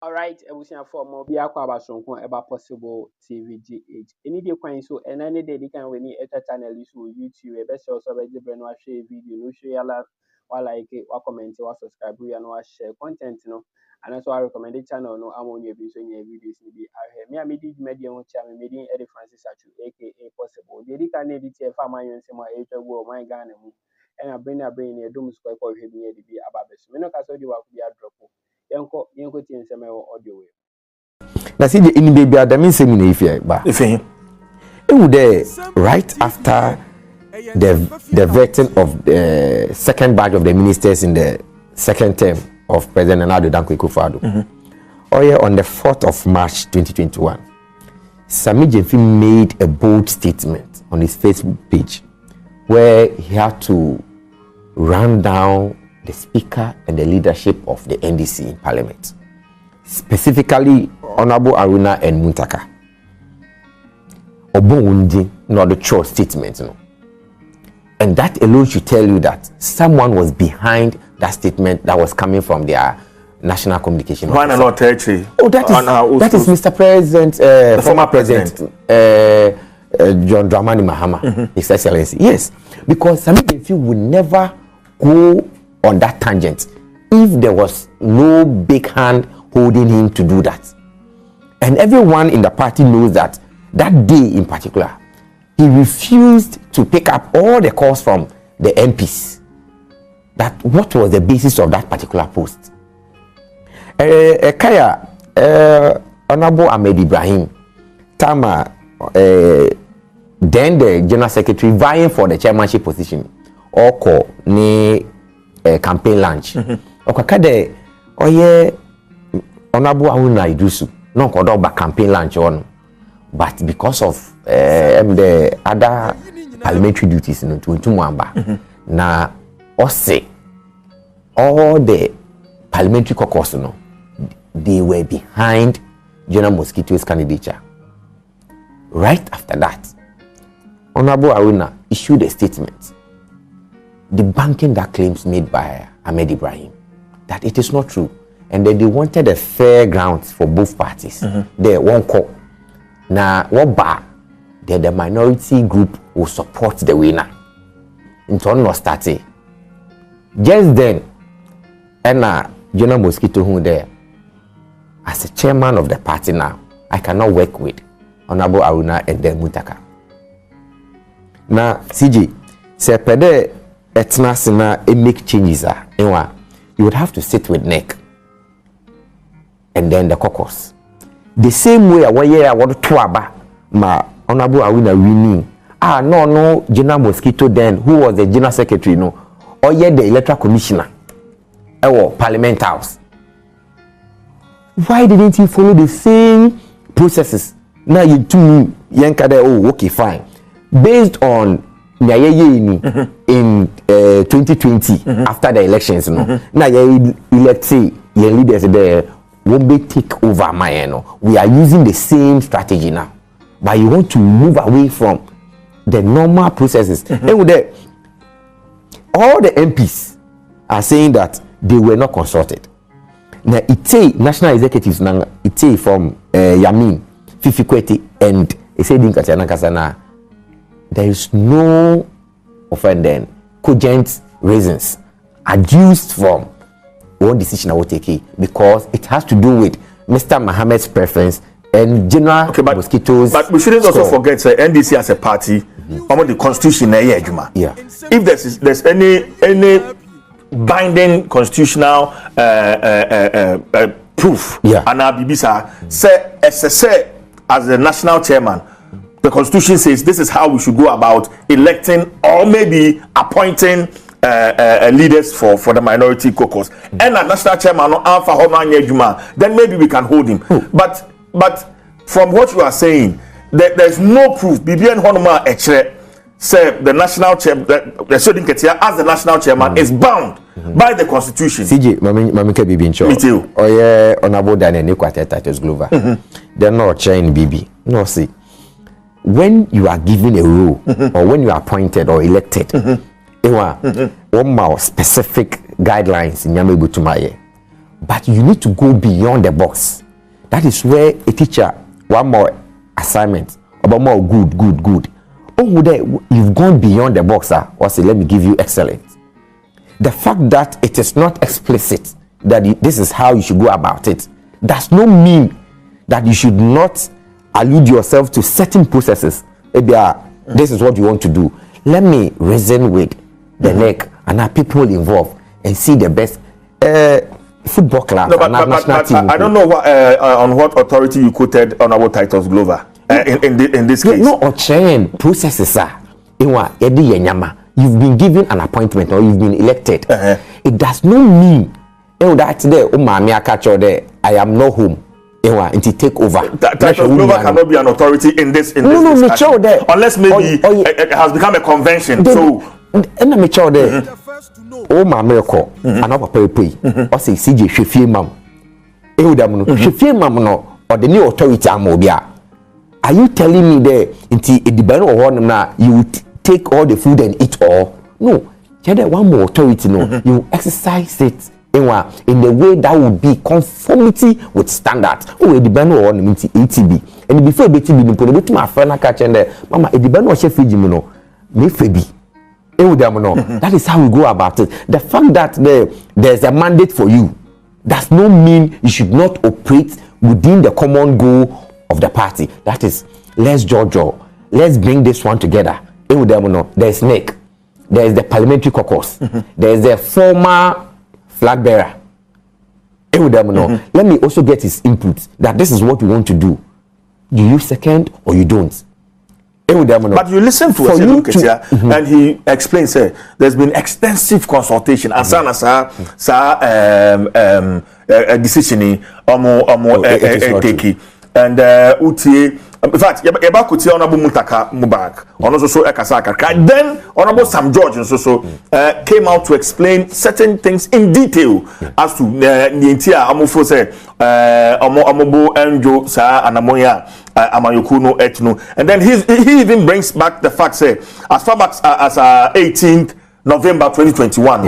All right, ebusia for more be akwa abasonko eba possible TVGH. Any day kwan so and any day they can win it channel is YouTube. E best also be the brand wa share video no share yala wa like wa comment wa subscribe and wa share content no. And also I recommend the channel no among you so your videos ni be ahwe. Me amedi media on channel me din Eddie Francis Achu aka possible. They can edit e fa man yon se ma e twa go my Ghana mu. And I bring e dum square ko hwe bi e bi ababeso. Me no ka so di wa ku dia drop. Yanko tin se me audio we. Na see the in baby adami say me na ifia ba. Ifin. It would right after the vetting of the second batch of the ministers in the second term of President Nana Danko Akufo-Addo. On the 4th of March 2021, Sammy Gyamfi made a bold statement on his Facebook page where he had to run down the speaker and the leadership of the NDC in Parliament, specifically Honorable Aruna and Muntaka. Obondi, not the short statement, and that alone should tell you that someone was behind that statement that was coming from their national communication. Why not territory? Oh, that is Mr. President, the former president, John Dramani Mahama, His Excellency. Yes, because Sammy Gyamfi would never go on that tangent if there was no big hand holding him to do that. And everyone in the party knows that day in particular, he refused to pick up all the calls from the MPs. That what was the basis of that particular post? Honorable Ahmed Ibrahim, Tama, then the General Secretary vying for the chairmanship position, or call ne campaign launch. Okakade oye Honorable Aruna Idusu no kodo ba campaign launch on, but because of the other parliamentary duties no to mwamba na ose all the parliamentary caucus no they were behind General Mosquito's candidature. Right after that, Honorable Aruna issued a statement debunking that claims made by Ahmed Ibrahim that it is not true and that they wanted a fair grounds for both parties. They won't call. Now, what bar? The minority group will support the winner. Into no starting. Just then, and General Mosquito who there, as a chairman of the party now, I cannot work with Honorable Aruna and then Muntaka. Now, CJ, say pede etna sina make changes you would have to sit with NEC and then the caucus. The same way I want to aba ma Honorable Aruna winning. No General Mosquito then who was the General Secretary or yet the Electoral Commissioner or Parliament House. Why didn't he follow the same processes? Now you two yankade okay fine. Based on in 2020 after the elections now you elect say your leaders there won't be take over my we are using the same strategy now, but you want to move away from the normal processes. And with that, all the MPs are saying that they were not consulted. Now it's national executives now it's from Yamin Fifikwete and Esedin Kasana. There is no offending cogent reasons adduced from one decision I will take because it has to do with Mr. Mohammed's preference and General Mosquito's. But we shouldn't also forget NDC as a party, under the Constitution. Yeah. If there's any binding constitutional proof, and Abibisa say as the national chairman. The Constitution says this is how we should go about electing or maybe appointing leaders for the minority caucus. And a national chairman, then maybe we can hold him. But from what you are saying, there's no proof. BBN Honoma say the national chairman, as the national chairman is bound by the Constitution. CJ, Mamika Bibi in Me too. Oh yeah, Honorable Daniel Nikwate Titus Glover. They're not chain BB. No, see. When you are given a role or when you are appointed or elected, one more specific guidelines in Yamebutumaye. but you need to go beyond the box. That is where a teacher, one more assignment, about more good. Oh, you've gone beyond the box, or say, let me give you excellence. The fact that it is not explicit that this is how you should go about it does not mean that you should not allude yourself to certain processes. Maybe this is what you want to do. Let me reason with the neck and our people involved and see the best football club. No, but I don't know on what authority you quoted Honorable Titus Glover in this case. No, or chain processes are. You've been given an appointment or you've been elected. It does not mean that there I am not home. To take over. Titus Glover cannot be an authority in this discussion. Unless maybe it has become a convention. So and I'm sure there. Oh, my miracle. And I'm pay. Or say CJ Sheffield Mam. Sheffield Mam no or the new authority Amobia. Are you telling me there into a debate or one now you would take all the food and eat all? No. You one more authority no. You exercise it in the way that would be conformity with standards. Oh, a debate or one into ATB. And before ATB, you put it my friend catch and there. Mama, a debate or Sheffield no. Maybe. That is how we go about it. The fact that there's a mandate for you does not mean you should not operate within the common goal of the party. That is, let's let's bring this one together. There's NEC, there's the parliamentary caucus, there's the former flag bearer. Let me also get his input that this is what we want to do. Do you second or you don't? But you listen to Osedu Ketia, and he explains, there's been extensive consultation and decision and Uti. In fact, Yabakuti Honorable Muntaka Mubarak, also Ekasaka. Then Honorable Sam George came out to explain certain things in detail as to the entire Amufose, Amobo Enjo Sa Anamoya Amayukuno Etno. And then he even brings back the fact, say, as far back as 18th November 2021,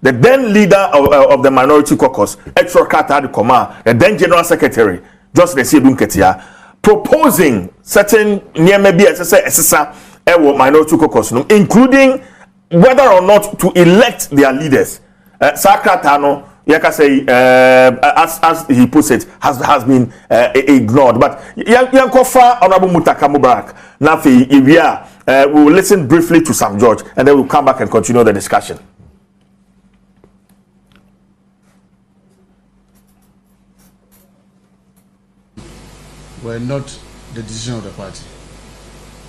the then leader of the minority caucus, Extra Kata the Koma, the then general secretary, just the Sebun Ketia, proposing certain near maybe SSA minority caucus, including whether or not to elect their leaders. Sakratano, Yaka say, as he puts it, has been ignored. But Yankofa Honorable Mutaka Mubarak, Nafi Ibia, we will listen briefly to Sam George and then we'll come back and continue the discussion. Were not the decision of the party.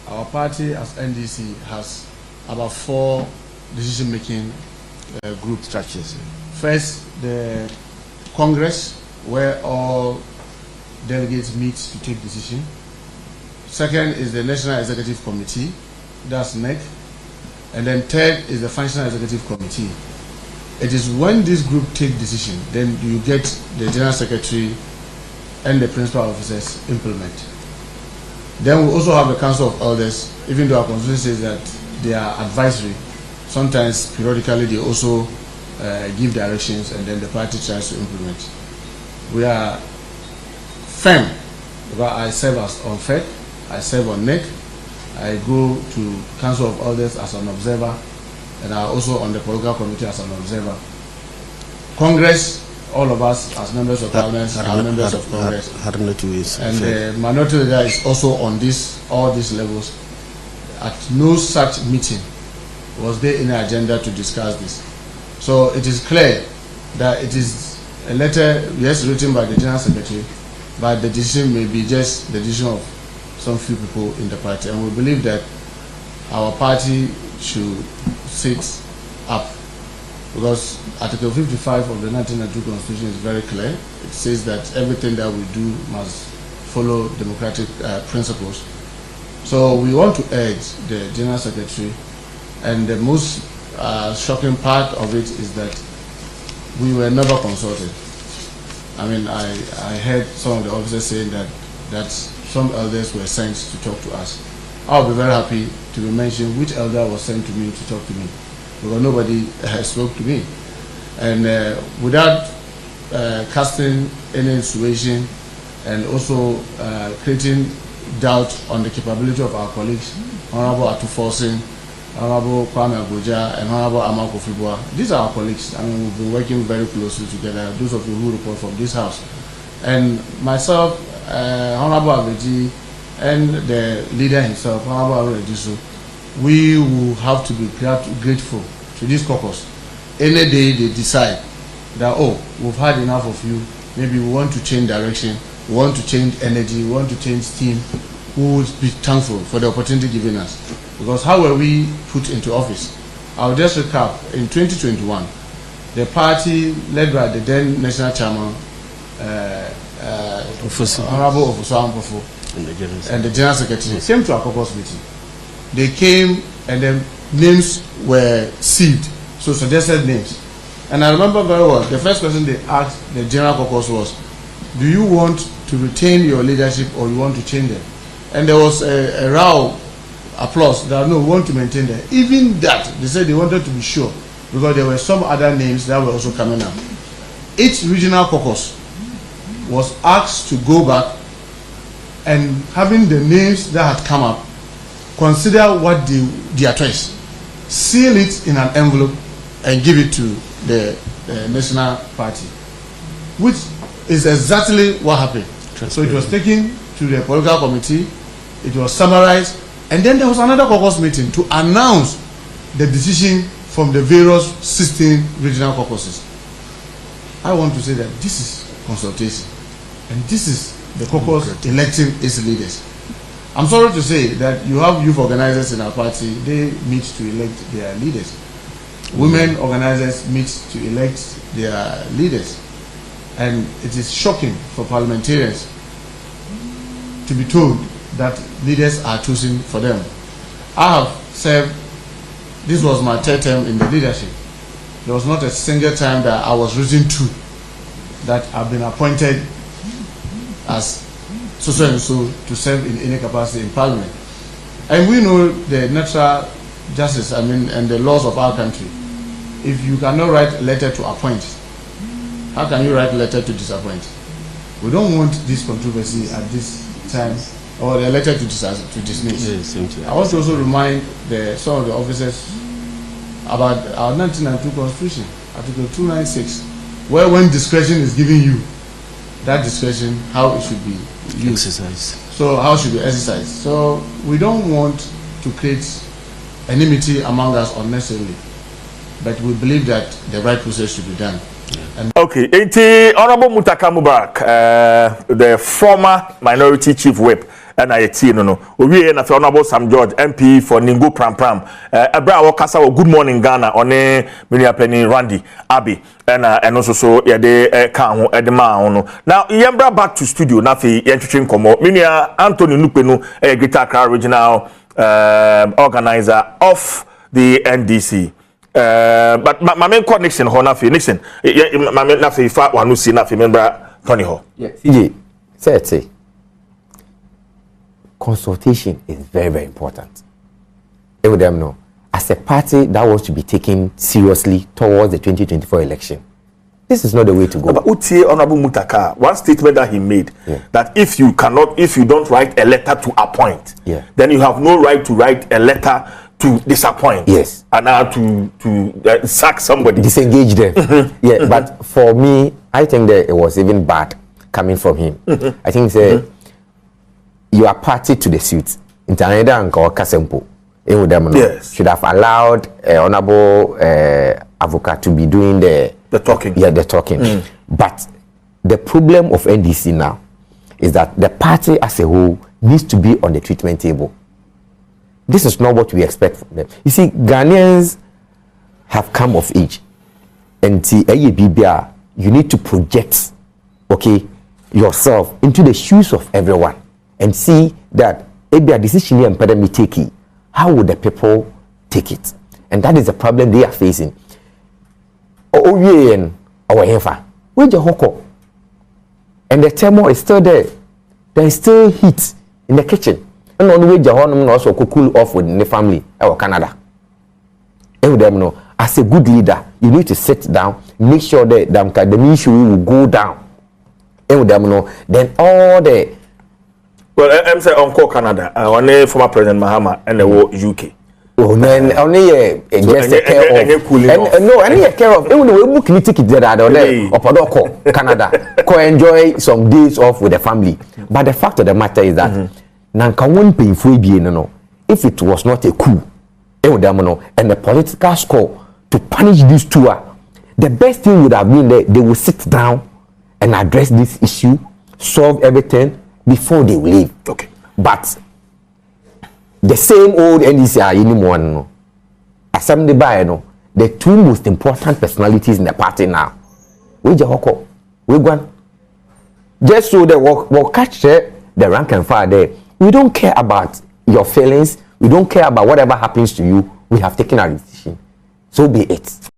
Our party as NDC has about 4 decision-making group structures. First, the Congress, where all delegates meet to take decision. Second is the National Executive Committee, that's NEC. And then third is the Functional Executive Committee. It is when this group take decision, then you get the General Secretary and the principal officers implement. Then we also have the Council of Elders, even though our constitution says that they are advisory. Sometimes, periodically, they also give directions and then the party tries to implement. We are firm, because I serve as on FEC, I serve on NEC, I go to Council of Elders as an observer, and I also on the political committee as an observer. Congress, all of us as members of parliament are members of Congress. And the minority leader is also on all these levels. At no such meeting was there any agenda to discuss this. So it is clear that it is a letter, yes, written by the General Secretary, but the decision may be just the decision of some few people in the party. And we believe that our party should sit up, because Article 55 of the 1992 Constitution is very clear. It says that everything that we do must follow democratic principles. So we want to urge the General Secretary, and the most shocking part of it is that we were never consulted. I mean, I heard some of the officers saying that some elders were sent to talk to us. I'll be very happy to be mentioned which elder was sent to me to talk to me, because nobody spoke to me. And without casting any insinuation and also creating doubt on the capability of our colleagues, Honorable Atufosin, Honorable Kwame Agoja, and Honorable Amako Fibua. These are our colleagues. I mean, we've been working very closely together, those of you who report from this house. And myself, Honorable Abeji, and the leader himself, Honorable Abeji, we will have to be grateful to this caucus. Any day they decide that, oh, we've had enough of you, maybe we want to change direction, we want to change energy, we want to change team, we would be thankful for the opportunity given us. Because how were we put into office? I'll just recap. In 2021, the party led by the then national chairman, Honorable Ofosu Ampofo, and the general secretary came to our caucus meeting. They came and the names were sealed, so suggested names. And I remember very well, the first question they asked the general caucus was, do you want to retain your leadership or you want to change them? And there was a row, applause, that no, we want to maintain them. Even that, they said they wanted to be sure, because there were some other names that were also coming up. Each regional caucus was asked to go back and having the names that had come up, consider what their choice, seal it in an envelope and give it to the national party, which is exactly what happened. So it was taken to the political committee, it was summarized, and then there was another caucus meeting to announce the decision from the various 16 regional caucuses. I want to say that this is consultation, and this is the caucus electing its leaders. I'm sorry to say that you have youth organizers in our party, they meet to elect their leaders. Women organizers meet to elect their leaders. And it is shocking for parliamentarians to be told that leaders are choosing for them. I have served, this was my third term in the leadership. There was not a single time that I was written to that I've been appointed as so and so to serve in any capacity in parliament. And we know the natural justice, and the laws of our country. If you cannot write a letter to appoint, how can you write a letter to disappoint? We don't want this controversy at this time, or the letter to dismiss. Yes, I want to also remind some of the officers about our 1992 Constitution, Article 296, where when discretion is given you, that discretion, how it should be used. Exercise. So how should be exercised? So we don't want to create enmity among us unnecessarily, but we believe that the right process should be done. Okay, Honorable Mutaka Mubarak, the former minority chief whip, and I no. We are Honorable Sam George, MP for Ningo Pram Pram. Ebra Wakasa, good morning Ghana, on a Penny Randy Abbey, and also so de Kang Edema. Now, Yembra back to studio, Nafi, Entering Como, Minia Anthony Nupenu, a Greater Accra regional organizer of the NDC. But my main connection, Honafi, listen, my main Nafi, Fat one who see Nafi, member Tony Ho. Yes, say, consultation is very, very important. Let them know, as a party that wants to be taken seriously towards the 2024 election, this is not the way to go. But Utie Honorable Mutaka, one statement that he made, that if you don't write a letter to appoint, then you have no right to write a letter to disappoint. Yes. And now to sack somebody. Disengage them. Yeah, but for me, I think that it was even bad coming from him. I think you are party to the suit. International and Kasempo. Yes. Should have allowed Honorable Avocat to be doing the talking. Yeah, the talking. But the problem of NDC now is that the party as a whole needs to be on the treatment table. This is not what we expect from them. You see, Ghanaians have come of age. And you need to project, yourself into the shoes of everyone and see that if a decision and pandemic take it, how would the people take it? And that is the problem they are facing. And the turmoil is still there. There is still heat in the kitchen. And on the way, Jahon also could cool off with the family or Canada. As as a good leader, you need to sit down, make sure that the issue will go down. And then all the I'm saying Uncle Canada, one former President Mahama and the UK. Oh, then only just a care of. No, only a care of. Even the way book ticket that or Podoko, Canada, go enjoy some days off with the family. But the fact of the matter is that Nanka won't pay free no. If it was not a coup, and the political score to punish these two, the best thing would have been that they will sit down and address this issue, solve everything before they leave. Okay, but the same old NDC are anymore. No, Assembly by no, the two most important personalities in the party now. We go just so that we'll catch the rank and file there. We don't care about your feelings. We don't care about whatever happens to you. We have taken our decision. So be it.